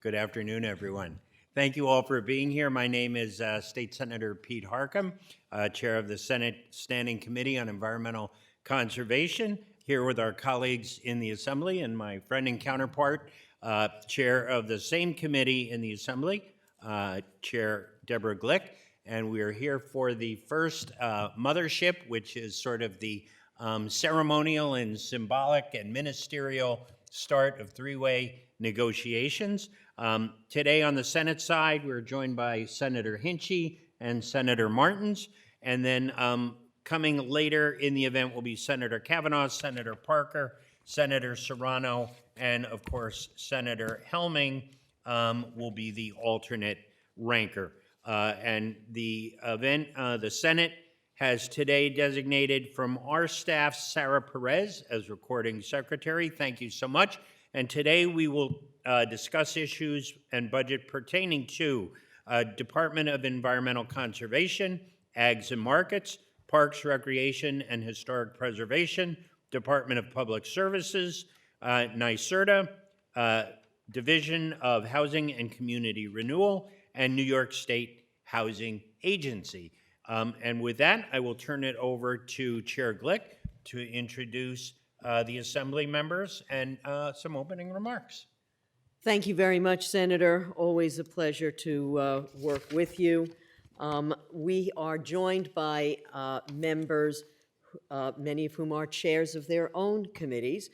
Good afternoon, everyone. Thank you all for being here. My name is State Senator Pete Harckham, Chair of the Senate Standing Committee on Environmental Conservation, here with our colleagues in the Assembly and my friend and counterpart, Chair of the same committee in the Assembly, Chair Deborah Glick. And we are here for the first mothership, which is sort of the ceremonial and symbolic and ministerial start of three-way negotiations. Today on the Senate side, we're joined by Senator Hinchey and Senator Martins, and then coming later in the event will be Senator Kavanaugh, Senator Parker, Senator Serrano, and of course, Senator Helming will be the alternate ranker. And the event, the Senate has today designated from our staff Sarah Perez as recording secretary. Thank you so much. And today we will discuss issues and budget pertaining to Department of Environmental Conservation, Ags and Markets, Parks, Recreation, and Historic Preservation, Department of Public Services, NYSERDA, Division of Housing and Community Renewal, and New York State Housing Agency. And with that, I will turn it over to Chair Glick to introduce the Assembly members and some opening remarks. Thank you very much, Senator. Always a pleasure to work with you. We are joined by members, many of whom are chairs of their own committees,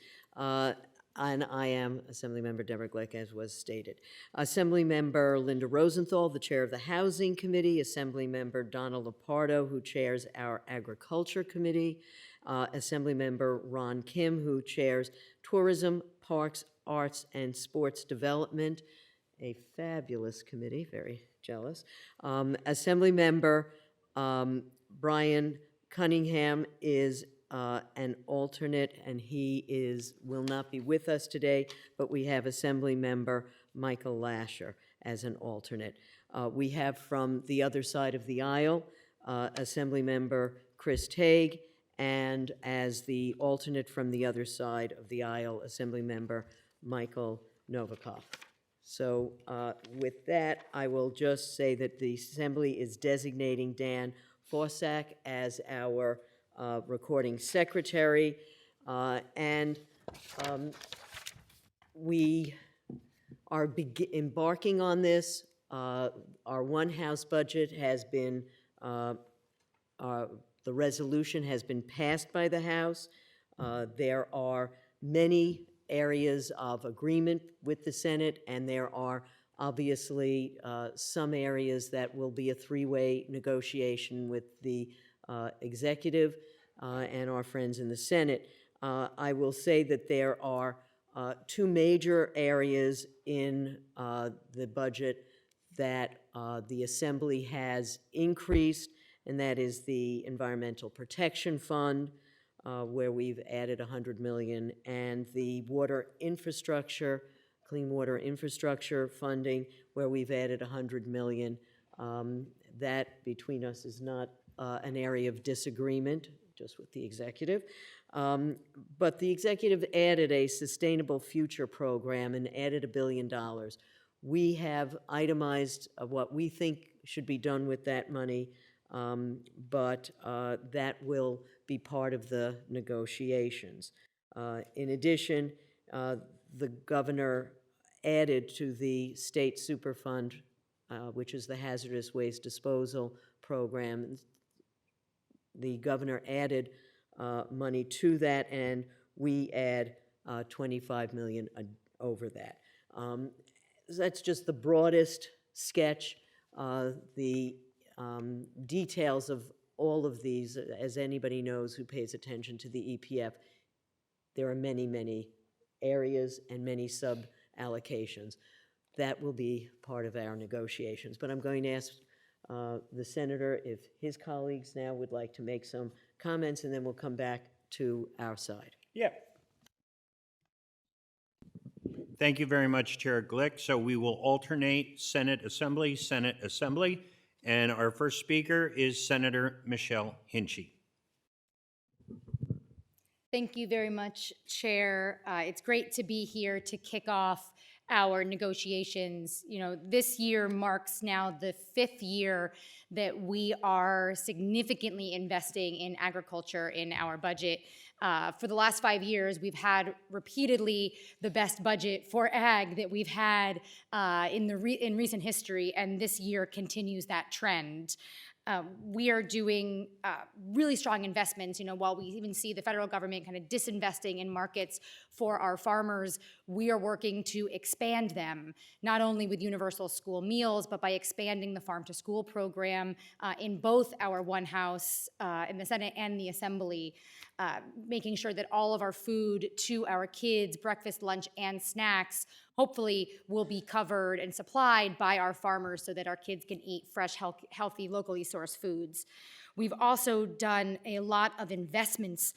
and I am Assemblymember Deborah Glick, as was stated. Assemblymember Linda Rosenthal, the chair of the Housing Committee, Assemblymember Donna Lupardo, who chairs our Agriculture Committee, Assemblymember Ron Kim, who chairs Tourism, Parks, Arts, and Sports Development, a fabulous committee, very jealous. Assemblymember Brian Cunningham is an alternate, and he will not be with us today, but we have Assemblymember Michael Lasher as an alternate. We have from the other side of the aisle, Assemblymember Chris Tague, and as the alternate from the other side of the aisle, Assemblymember Michael Novikov. So with that, I will just say that the Assembly is designating Dan Forsack as our recording secretary, and we are embarking on this. Our one House budget has been, the resolution has been passed by the House. There are many areas of agreement with the Senate, and there are obviously some areas that will be a three-way negotiation with the executive and our friends in the Senate. I will say that there are two major areas in the budget that the Assembly has increased, and that is the Environmental Protection Fund, where we've added $100 million, and the water infrastructure, clean water infrastructure funding, where we've added $100 million. That, between us, is not an area of disagreement, just with the executive. But the executive added a Sustainable Future program and added $1 billion. We have itemized what we think should be done with that money, but that will be part of the negotiations. In addition, the governor added to the state Superfund, which is the hazardous waste disposal program. The governor added money to that, and we add $25 million over that. That's just the broadest sketch. The details of all of these, as anybody knows who pays attention to the EPF, there are many, many areas and many sub-allocations. That will be part of our negotiations. But I'm going to ask the senator if his colleagues now would like to make some comments, and then we'll come back to our side. Yeah. Thank you very much, Chair Glick. So we will alternate Senate Assembly, and our first speaker is Senator Michelle Hinchey. Thank you very much, Chair. It's great to be here to kick off our negotiations. You know, this year marks now the 5th year that we are significantly investing in agriculture in our budget. For the last 5 years, we've had repeatedly the best budget for ag that we've had in recent history, and this year continues that trend. We are doing really strong investments. You know, while we even see the federal government kind of disinvesting in markets for our farmers, we are working to expand them, not only with universal school meals, but by expanding the farm to school program in both our one house in the Senate and the Assembly, making sure that all of our food to our kids, breakfast, lunch, and snacks, hopefully will be covered and supplied by our farmers so that our kids can eat fresh, healthy, locally sourced foods. We've also done a lot of investments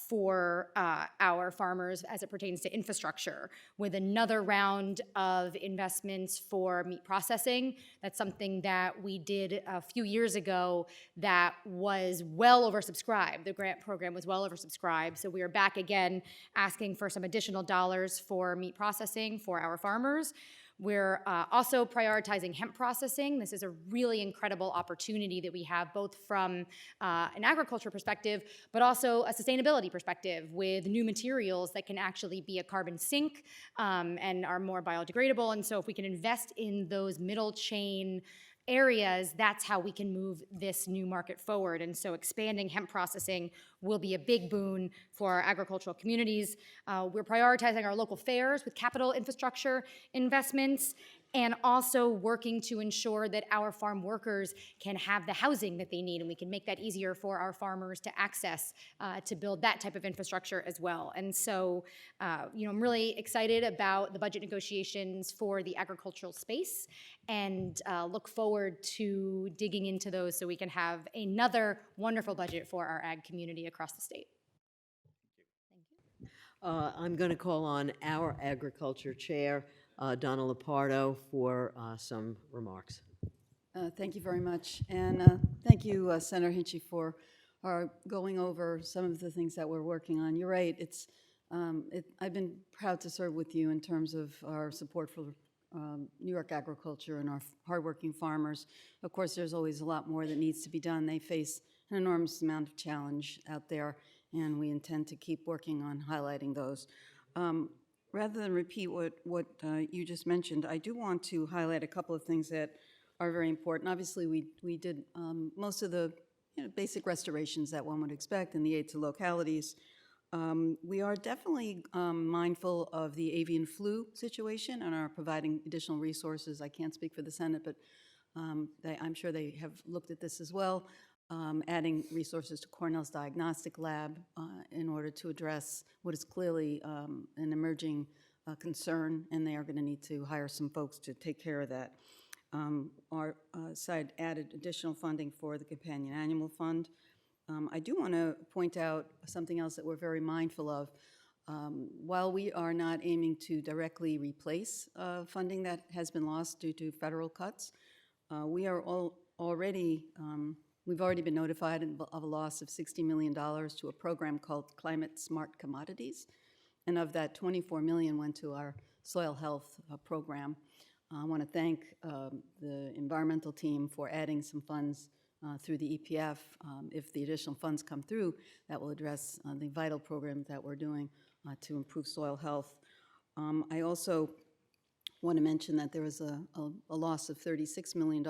for our farmers as it pertains to infrastructure, with another round of investments for meat processing. That's something that we did a few years ago that was well oversubscribed. The grant program was well oversubscribed, so we are back again asking for some additional dollars for meat processing for our farmers. We're also prioritizing hemp processing. This is a really incredible opportunity that we have, both from an agriculture perspective, but also a sustainability perspective, with new materials that can actually be a carbon sink and are more biodegradable. And so if we can invest in those middle chain areas, that's how we can move this new market forward. And so expanding hemp processing will be a big boon for our agricultural communities. We're prioritizing our local fairs with capital infrastructure investments, and also working to ensure that our farm workers can have the housing that they need, and we can make that easier for our farmers to access to build that type of infrastructure as well. And so, you know, I'm really excited about the budget negotiations for the agricultural space, and look forward to digging into those so we can have another wonderful budget for our ag community across the state. I'm going to call on our Agriculture Chair, Donna Lupardo, for some remarks. Thank you very much. And thank you, Senator Hinchey, for going over some of the things that we're working on. You're right. I've been proud to serve with you in terms of our support for New York agriculture and our hardworking farmers. Of course, there's always a lot more that needs to be done. They face an enormous amount of challenge out there, and we intend to keep working on highlighting those. Rather than repeat what you just mentioned, I do want to highlight a couple of things that are very important. Obviously, we did most of the basic restorations that one would expect in the aid to localities. We are definitely mindful of the avian flu situation and are providing additional resources. I can't speak for the Senate, but I'm sure they have looked at this as well, adding resources to Cornell's diagnostic lab in order to address what is clearly an emerging concern, and they are going to need to hire some folks to take care of that. Our side added additional funding for the Companion Animal Fund. I do want to point out something else that we're very mindful of. While we are not aiming to directly replace funding that has been lost due to federal cuts, we are already we've already been notified of a loss of $60 million to a program called Climate Smart Commodities, and of that, $24 million went to our soil health program. I want to thank the environmental team for adding some funds through the EPF. If the additional funds come through, that will address the vital program that we're doing to improve soil health. I also want to mention that there was a loss of $36 million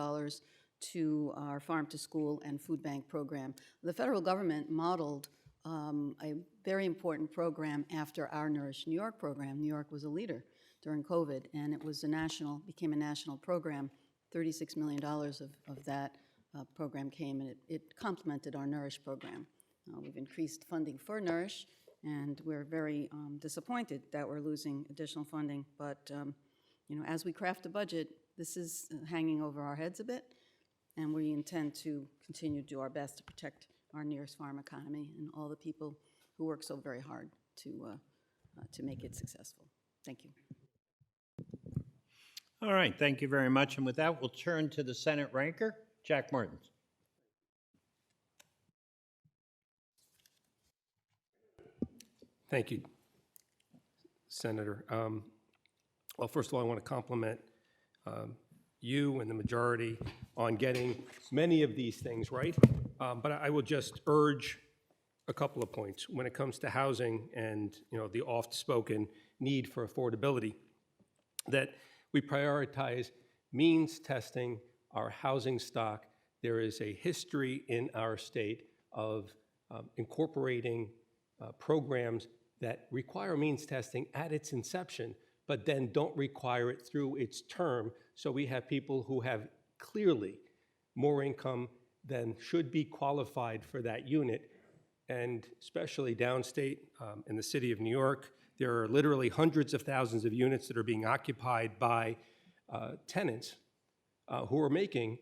to our Farm to School and Food Bank program. The federal government modeled a very important program after our Nourish New York program. New York was a leader during COVID, and it was became a national program. $36 million of that program came, and it complemented our Nourish program. We've increased funding for Nourish, and we're very disappointed that we're losing additional funding. But as we craft a budget, this is hanging over our heads a bit, and we intend to continue to do our best to protect our nearest farm economy and all the people who work so very hard to make it successful. Thank you. All right, thank you very much. And with that, we'll turn to the Senate ranker, Jack Martins. Thank you, Senator. Well, first of all, I want to compliment you and the majority on getting many of these things right. But I will just urge a couple of points when it comes to housing and, the oft-spoken need for affordability, that we prioritize means testing our housing stock. There is a history in our state of incorporating programs that require means testing at its inception, but then don't require it through its term. So we have people who have clearly more income than should be qualified for that unit. And especially downstate in the city of New York, there are literally hundreds of thousands of units that are being occupied by tenants who are making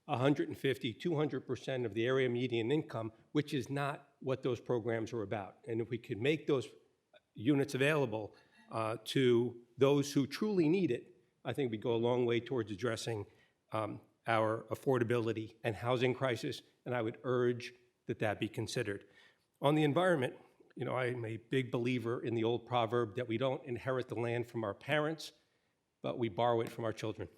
150, 200% of the area median income, which is not what those programs are about. And if we could make those units available to those who truly need it, I think we go a long way towards addressing our affordability and housing crisis, and I would urge that that be considered. On the environment, I'm a big believer in the old proverb that we don't inherit the land from our parents, but we borrow it from our children.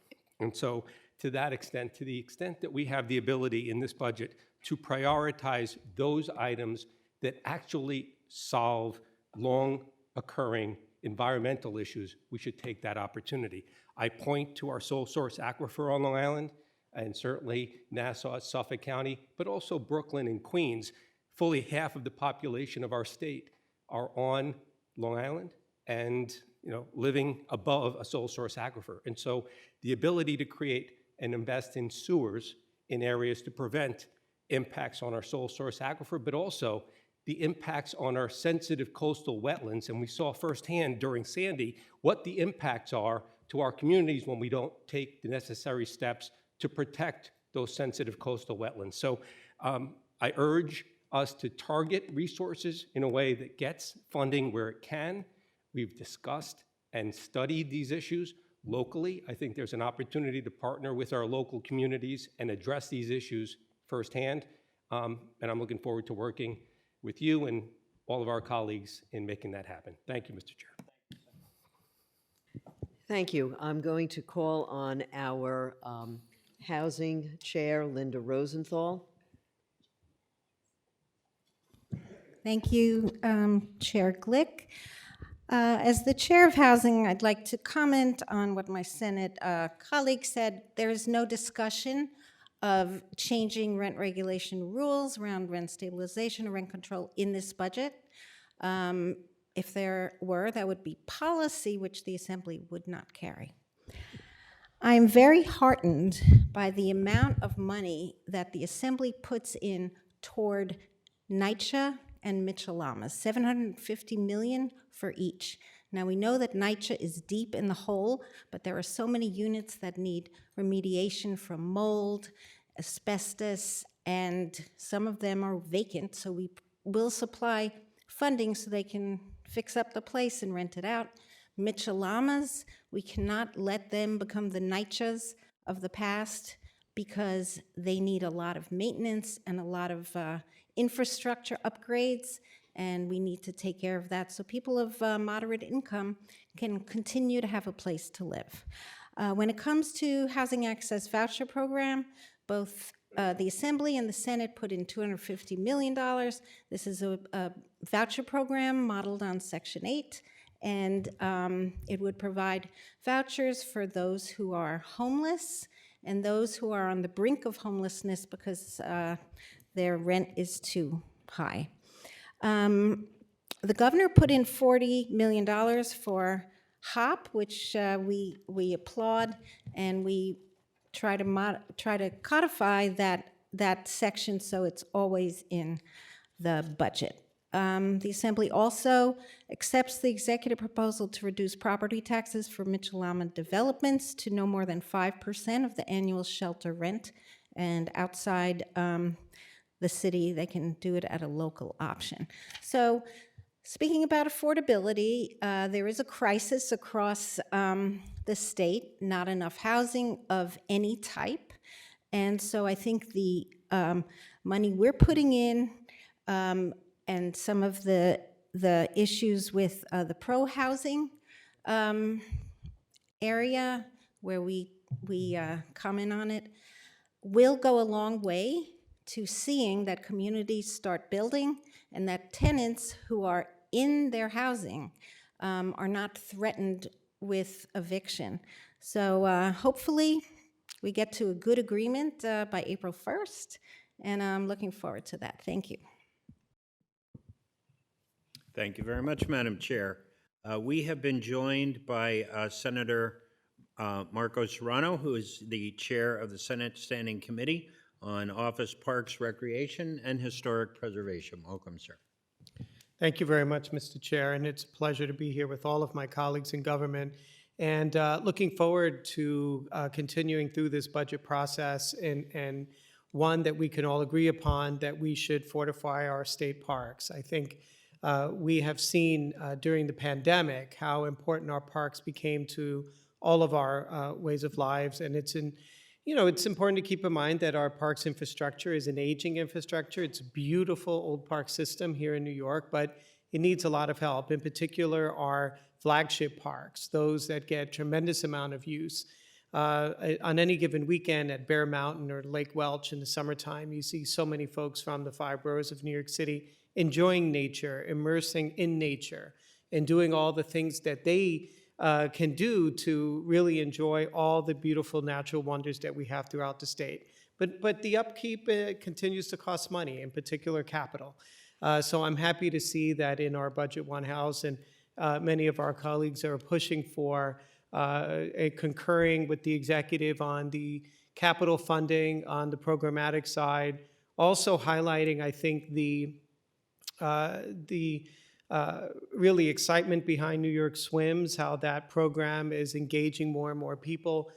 And so to that extent, to the extent that we have the ability in this budget to prioritize those items that actually solve long-occurring environmental issues, we should take that opportunity. I point to our sole source aquifer on Long Island, and certainly Nassau, Suffolk County, but also Brooklyn and Queens. Fully half of the population of our state are on Long Island and living above a sole source aquifer. And so the ability to create and invest in sewers in areas to prevent impacts on our sole source aquifer, but also the impacts on our sensitive coastal wetlands. And we saw firsthand during Sandy what the impacts are to our communities when we don't take the necessary steps to protect those sensitive coastal wetlands. So I urge us to target resources in a way that gets funding where it can. We've discussed and studied these issues locally. I think there's an opportunity to partner with our local communities and address these issues firsthand. And I'm looking forward to working with you and all of our colleagues in making that happen. Thank you, Mr. Chair. Thank you. I'm going to call on our Housing Chair, Linda Rosenthal. Thank you, Chair Glick. As the Chair of Housing, I'd like to comment on what my Senate colleague said. There is no discussion of changing rent regulation rules around rent stabilization or rent control in this budget. If there were, that would be policy which the Assembly would not carry. I'm very heartened by the amount of money that the Assembly puts in toward NYCHA and Mitchell-Lamas, $750 million for each. Now, we know that NYCHA is deep in the hole, but there are so many units that need remediation from mold, asbestos, and some of them are vacant, so we will supply funding so they can fix up the place and rent it out. Mitchell-Lamas, we cannot let them become the NYCHAs of the past because they need a lot of maintenance and a lot of infrastructure upgrades, and we need to take care of that so people of moderate income can continue to have a place to live. When it comes to Housing Access Voucher Program, both the Assembly and the Senate put in $250 million. This is a voucher program modeled on Section 8, and it would provide vouchers for those who are homeless and those who are on the brink of homelessness because their rent is too high. The governor put in $40 million for HOP, which we applaud, and we try to codify that section so it's always in the budget. The Assembly also accepts the executive proposal to reduce property taxes for Mitchell-Lama developments to no more than 5% of the annual shelter rent, and outside the city, they can do it at a local option. So, speaking about affordability, there is a crisis across the state, not enough housing of any type. And so I think the money we're putting in and some of the issues with the pro-housing area where we comment on it will go a long way to seeing that communities start building and that tenants who are in their housing are not threatened with eviction. So hopefully we get to a good agreement by April 1st, and I'm looking forward to that. Thank you. Thank you very much, Madam Chair. We have been joined by Senator Marco Serrano, who is the chair of the Senate Standing Committee on Office, Parks, Recreation, and Historic Preservation. Welcome, sir. Thank you very much, Mr. Chair, and it's a pleasure to be here with all of my colleagues in government, and looking forward to continuing through this budget process, and one that we can all agree upon, that we should fortify our state parks. I think we have seen during the pandemic how important our parks became to all of our ways of lives, and it's important to keep in mind that our parks infrastructure is an aging infrastructure. It's a beautiful old park system here in New York, but it needs a lot of help. In particular, our flagship parks, those that get tremendous amount of use. On any given weekend at Bear Mountain or Lake Welch in the summertime, you see so many folks from the 5 boroughs of New York City enjoying nature, immersing in nature, and doing all the things that they can do to really enjoy all the beautiful natural wonders that we have throughout the state. But the upkeep continues to cost money, in particular capital. So I'm happy to see that in our Budget One House, and many of our colleagues are pushing for concurring with the executive on the capital funding on the programmatic side, also highlighting, I think, the really excitement behind New York Swims, how that program is engaging more and more people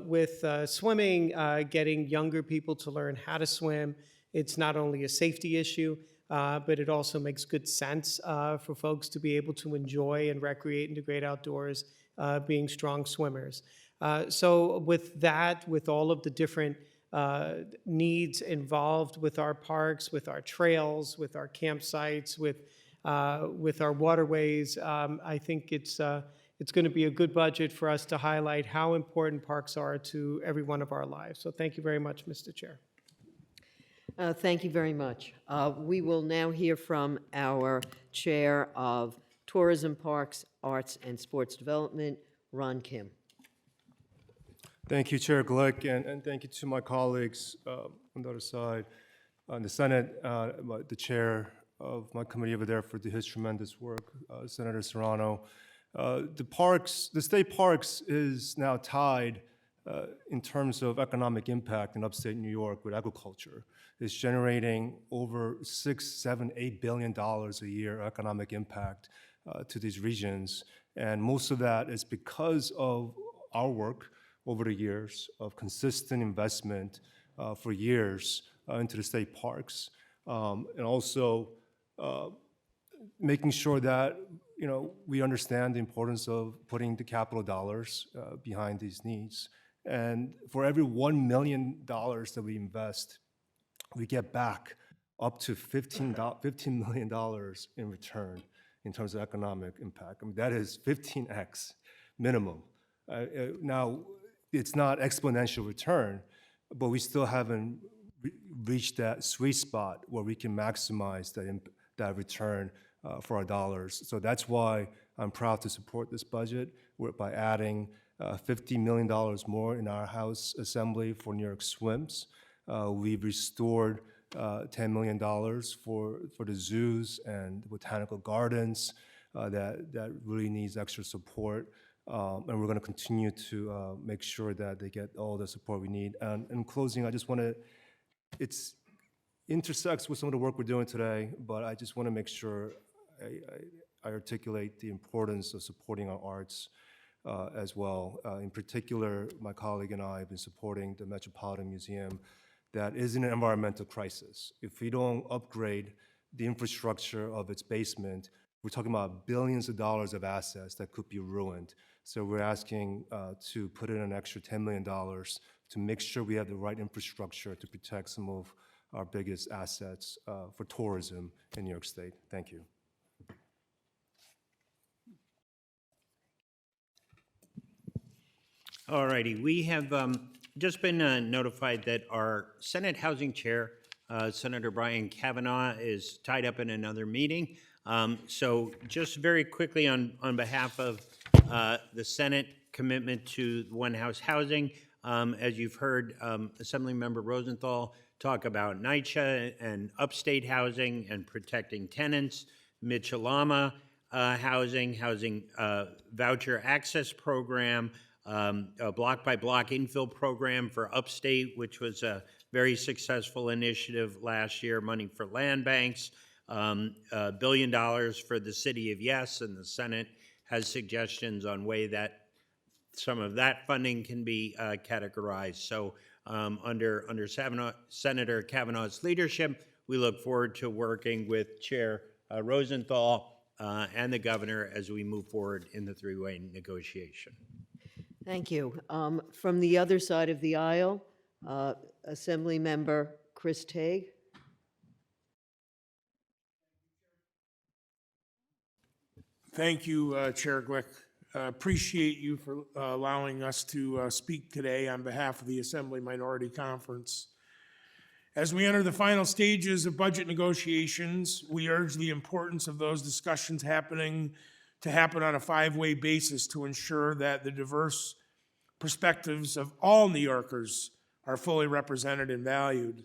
with swimming, getting younger people to learn how to swim. It's not only a safety issue, but it also makes good sense for folks to be able to enjoy and recreate in the great outdoors, being strong swimmers. So with that, with all of the different needs involved with our parks, with our trails, with our campsites, with our waterways, I think it's going to be a good budget for us to highlight how important parks are to every one of our lives. So thank you very much, Mr. Chair. Thank you very much. We will now hear from our Chair of Tourism, Parks, Arts, and Sports Development, Ron Kim. Thank you, Chair Glick, and thank you to my colleagues on the other side, on the Senate, the chair of my committee over there for his tremendous work, Senator Serrano. The state parks is now tied in terms of economic impact in upstate New York with agriculture. It's generating over $6, $7, $8 billion a year economic impact to these regions, and most of that is because of our work over the years of consistent investment for years into the state parks, and also making sure that we understand the importance of putting the capital dollars behind these needs. And for every $1 million that we invest, we get back up to $15 million in return in terms of economic impact. I mean, that is 15x minimum. Now, it's not exponential return, but we still haven't reached that sweet spot where we can maximize that return for our dollars. So that's why I'm proud to support this budget by adding $50 million more in our House Assembly for New York Swims. We've restored $10 million for the zoos and botanical gardens that really needs extra support. And we're going to continue to make sure that they get all the support we need. And in closing, I just want to, it intersects with some of the work we're doing today, but I just want to make sure I articulate the importance of supporting our arts as well. In particular, my colleague and I have been supporting the Metropolitan Museum that is in an environmental crisis. If we don't upgrade the infrastructure of its basement, we're talking about billions of dollars of assets that could be ruined. So we're asking to put in an extra $10 million to make sure we have the right infrastructure to protect some of our biggest assets for tourism in New York State. Thank you. All righty, we have just been notified that our Senate Housing Chair, Senator Brian Kavanaugh, is tied up in another meeting. So just very quickly on behalf of the Senate commitment to One House Housing, as you've heard Assemblymember Rosenthal talk about NYCHA and upstate housing and protecting tenants, Mitchell-Lama housing voucher access program, a block-by-block infill program for upstate, which was a very successful initiative last year, money for land banks, $1 billion for the city of Yes, and the Senate has suggestions on way that some of that funding can be categorized. So under Senator Kavanaugh's leadership, we look forward to working with Chair Rosenthal and the governor as we move forward in the three-way negotiation. Thank you. From the other side of the aisle, Assemblymember Chris Tague. Thank you, Chair Glick. Appreciate you for allowing us to speak today on behalf of the Assembly Minority Conference. As we enter the final stages of budget negotiations, we urge the importance of those discussions happen on a five-way basis to ensure that the diverse perspectives of all New Yorkers are fully represented and valued.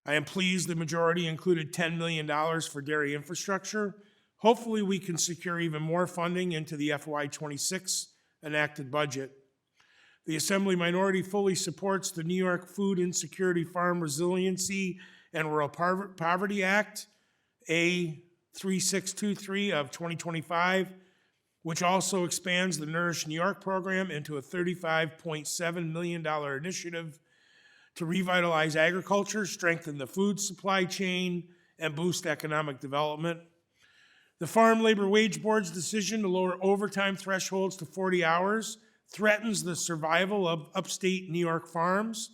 I am pleased the majority included $10 million for dairy infrastructure. Hopefully, we can secure even more funding into the FY26 enacted budget. The Assembly minority fully supports the New York Food Insecurity Farm Resiliency and Rural Poverty Act, A3623 of 2025, which also expands the Nourish New York program into a $35.7 million initiative to revitalize agriculture, strengthen the food supply chain, and boost economic development. The Farm Labor Wage Board's decision to lower overtime thresholds to 40 hours threatens the survival of upstate New York farms,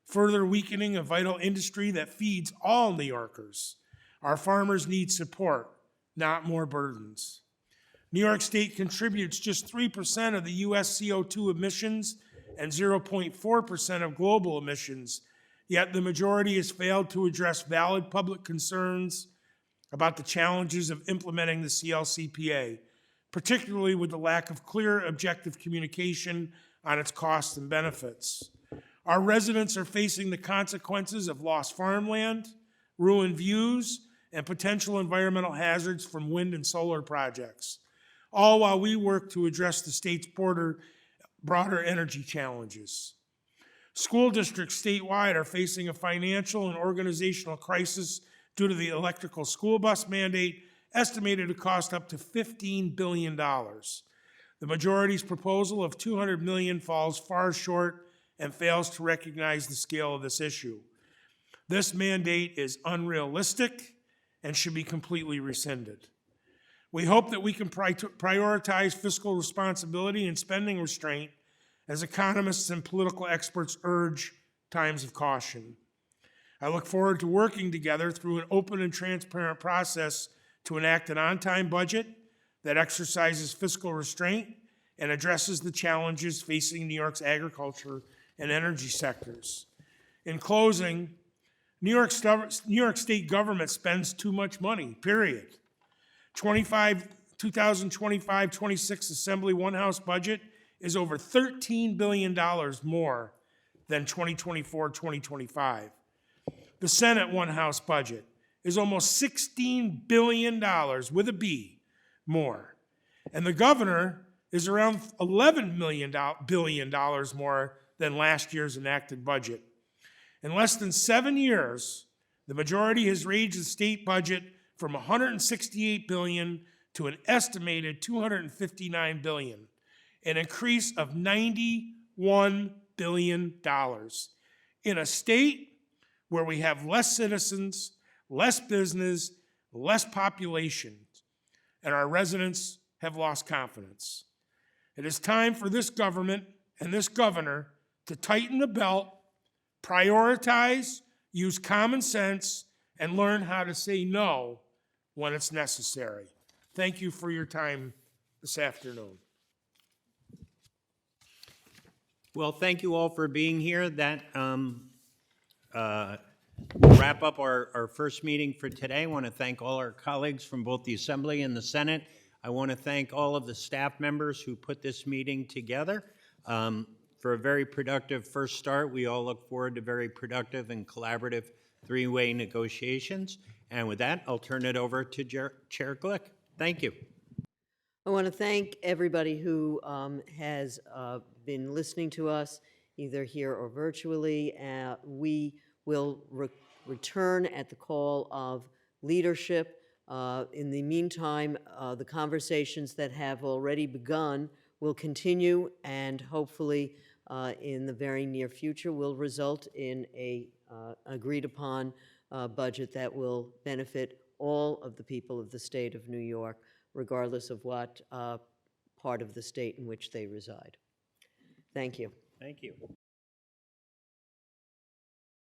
further weakening a vital industry that feeds all New Yorkers. Our farmers need support, not more burdens. New York State contributes just 3% of the U.S. CO2 emissions and 0.4% of global emissions, yet the majority has failed to address valid public concerns about the challenges of implementing the CLCPA, particularly with the lack of clear, objective communication on its costs and benefits. Our residents are facing the consequences of lost farmland, ruined views, and potential environmental hazards from wind and solar projects, all while we work to address the state's broader energy challenges. School districts statewide are facing a financial and organizational crisis due to the electrical school bus mandate, estimated to cost up to $15 billion. The majority's proposal of $200 million falls far short and fails to recognize the scale of this issue. This mandate is unrealistic and should be completely rescinded. We hope that we can prioritize fiscal responsibility and spending restraint as economists and political experts urge times of caution. I look forward to working together through an open and transparent process to enact an on-time budget that exercises fiscal restraint and addresses the challenges facing New York's agriculture and energy sectors. In closing, New York State government spends too much money, period. 2025-26 Assembly One House budget is over $13 billion more than 2024-2025. The Senate One House budget is almost $16 billion, with a B, more. And the governor is around $11 billion more than last year's enacted budget. In less than 7 years, the majority has raised the state budget from $168 billion to an estimated $259 billion, an increase of $91 billion in a state where we have less citizens, less business, less population, and our residents have lost confidence. It is time for this government and this governor to tighten the belt, prioritize, use common sense, and learn how to say no when it's necessary. Thank you for your time this afternoon. Well, thank you all for being here. That will wrap up our first meeting for today. I want to thank all our colleagues from both the Assembly and the Senate. I want to thank all of the staff members who put this meeting together. For a very productive first start, we all look forward to very productive and collaborative three-way negotiations. And with that, I'll turn it over to Chair Glick. Thank you. I want to thank everybody who has been listening to us, either here or virtually. We will return at the call of leadership. In the meantime, the conversations that have already begun will continue, and hopefully in the very near future will result in a agreed-upon budget that will benefit all of the people of the state of New York, regardless of what part of the state in which they reside. Thank you. Thank you.